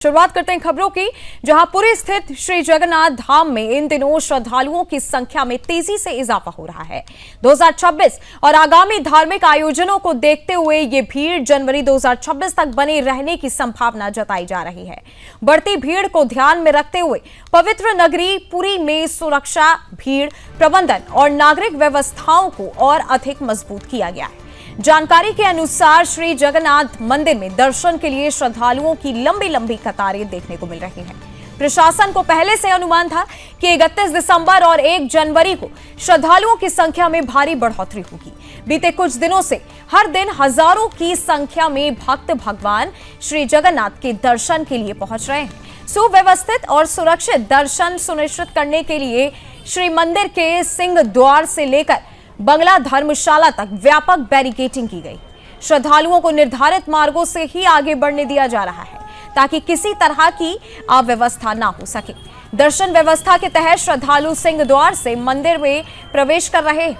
शुरुआत करते हैं खबरों की, जहां पुरी स्थित श्री जगन्नाथ धाम में इन दिनों श्रद्धालुओं की संख्या में तेजी से इजाफा हो रहा है। 2026 और आगामी धार्मिक आयोजनों को देखते हुए ये भीड़ जनवरी 2026 तक बने रहने की संभावना जताई जा रही है। बढ़ती भीड़ को ध्यान में रखते हुए पवित्र नगरी पुरी में सुरक्षा, भीड़ प्रबंधन और नागरिक व्यवस्थाओं को और अधिक मजबूत किया गया है। जानकारी के अनुसार श्री जगन्नाथ मंदिर में दर्शन के लिए श्रद्धालुओं की लंबी लंबी कतारें देखने को मिल रही हैं। प्रशासन को पहले से अनुमान था कि 31 दिसंबर और 1 जनवरी को श्रद्धालुओं की संख्या में भारी बढ़ोतरी होगी। बीते कुछ दिनों से हर दिन हजारों की संख्या में भक्त भगवान श्री जगन्नाथ के दर्शन के लिए पहुंच रहे हैं। सुव्यवस्थित और सुरक्षित दर्शन सुनिश्चित करने के लिए श्री मंदिर के सिंह द्वार से लेकर बंगला धर्मशाला तक व्यापक बैरिकेडिंग की गई। श्रद्धालुओं को निर्धारित मार्गों से ही आगे बढ़ने दिया जा रहा है ताकि किसी तरह की अव्यवस्था ना हो सके। दर्शन व्यवस्था के तहत श्रद्धालु सिंह द्वार से मंदिर में प्रवेश कर रहे हैं,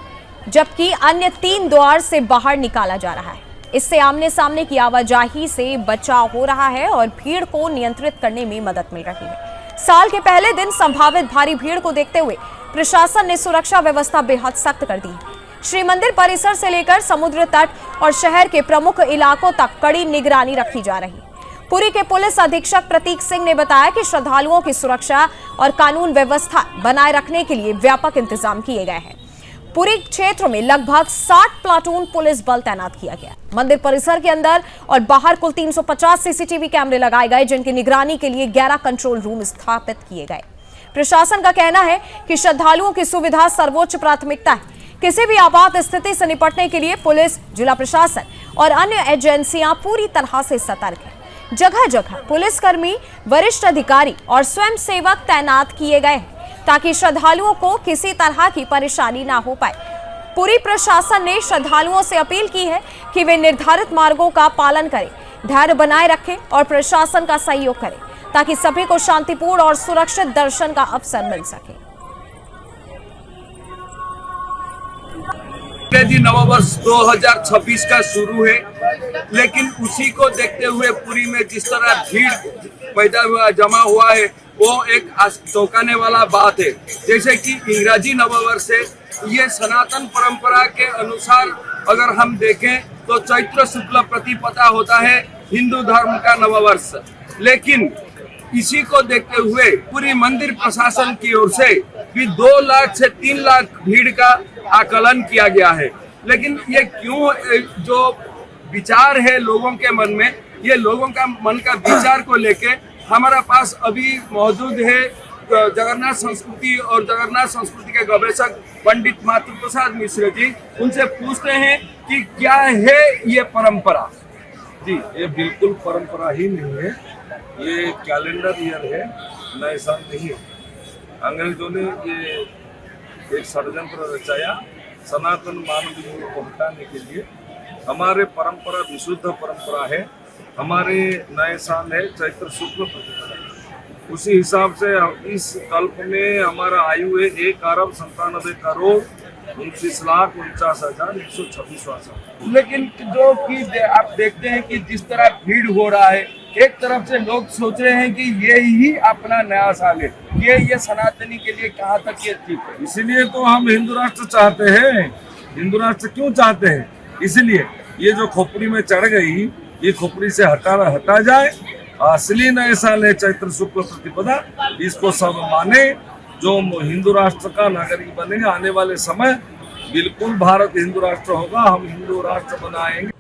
जबकि अन्य 3 द्वार से बाहर निकाला जा रहा है। इससे आमने सामने की आवाजाही से बचाव हो रहा है और भीड़ को नियंत्रित करने में मदद मिल रही है। साल के पहले दिन संभावित भारी भीड़ को देखते हुए प्रशासन ने सुरक्षा व्यवस्था बेहद सख्त कर दी है। श्री मंदिर परिसर से लेकर समुद्र तट और शहर के प्रमुख इलाकों तक कड़ी निगरानी रखी जा रही है। पुरी के पुलिस अधीक्षक प्रतीक सिंह ने बताया कि श्रद्धालुओं की सुरक्षा और कानून व्यवस्था बनाए रखने के लिए व्यापक इंतजाम किए गए हैं। पुरी क्षेत्र में लगभग 60 प्लाटून पुलिस बल तैनात किया गया। मंदिर परिसर के अंदर और बाहर कुल 350 सीसीटीवी कैमरे लगाए गए, जिनकी निगरानी के लिए 11 कंट्रोल रूम स्थापित किए गए। प्रशासन का कहना है कि श्रद्धालुओं की सुविधा सर्वोच्च प्राथमिकता है। किसी भी आपात स्थिति से निपटने के लिए पुलिस, जिला प्रशासन और अन्य एजेंसियां पूरी तरह से सतर्क हैं। जगह जगह पुलिसकर्मी, वरिष्ठ अधिकारी और स्वयंसेवक तैनात किए गए हैं ताकि श्रद्धालुओं को किसी तरह की परेशानी ना हो पाए। पुरी प्रशासन ने श्रद्धालुओं से अपील की है कि वे निर्धारित मार्गों का पालन करें, धैर्य बनाए रखें और प्रशासन का सहयोग करें ताकि सभी को शांतिपूर्ण और सुरक्षित दर्शन का अवसर मिल सके। अंग्रेजी नववर्ष 2026 का शुरू है, लेकिन उसी को देखते हुए पुरी में जिस तरह भीड़ पैदा हुआ, जमा हुआ है, वो एक चौंकाने वाला बात है। जैसे कि इंग्रजी नववर्ष है, ये सनातन परंपरा के अनुसार अगर हम देखें तो चैत्र शुक्ल प्रतिपदा होता है हिंदू धर्म का नववर्ष। लेकिन इसी को देखते हुए पूरी मंदिर प्रशासन की ओर से भी 2 लाख से 3 लाख भीड़ का आकलन किया गया है। लेकिन ये क्यों, जो विचार है लोगों के मन में, ये लोगों का मन का विचार को लेके हमारा पास अभी मौजूद है जगन्नाथ संस्कृति और जगन्नाथ संस्कृति के गवेषक पंडित मातु प्रसाद मिश्र जी। उनसे पूछते हैं कि क्या है ये परंपरा। जी, ये बिल्कुल परंपरा ही नहीं है, ये कैलेंडर ईयर है, नए साल नहीं है। अंग्रेजों ने ये एक षड्यंत्र रचाया सनातन मानवीय को हटाने के लिए। हमारे परंपरा विशुद्ध परंपरा है, हमारे नए साल है चैत्र शुक्ल प्रतिपदा। उसी हिसाब से इस कल्प में हमारा आयु है 1,97,29,49,126। लेकिन जो कि आप देखते हैं कि जिस तरह भीड़ हो रहा है, एक तरफ से लोग सोच रहे हैं कि ये ही अपना नया साल है, ये सनातनी के लिए कहाँ तक ये ठीक है। इसीलिए तो हम हिंदू राष्ट्र चाहते हैं। हिंदू राष्ट्र क्यों चाहते हैं? इसलिए ये जो खोपड़ी में चढ़ गई, ये खोपड़ी से हटा जाए। असली नए साल है चैत्र शुक्ल प्रतिपदा, इसको सब माने। जो हिंदू राष्ट्र का नागरिक बनेगा, आने वाले समय बिल्कुल भारत हिंदू राष्ट्र होगा, हम हिंदू राष्ट्र बनाएंगे।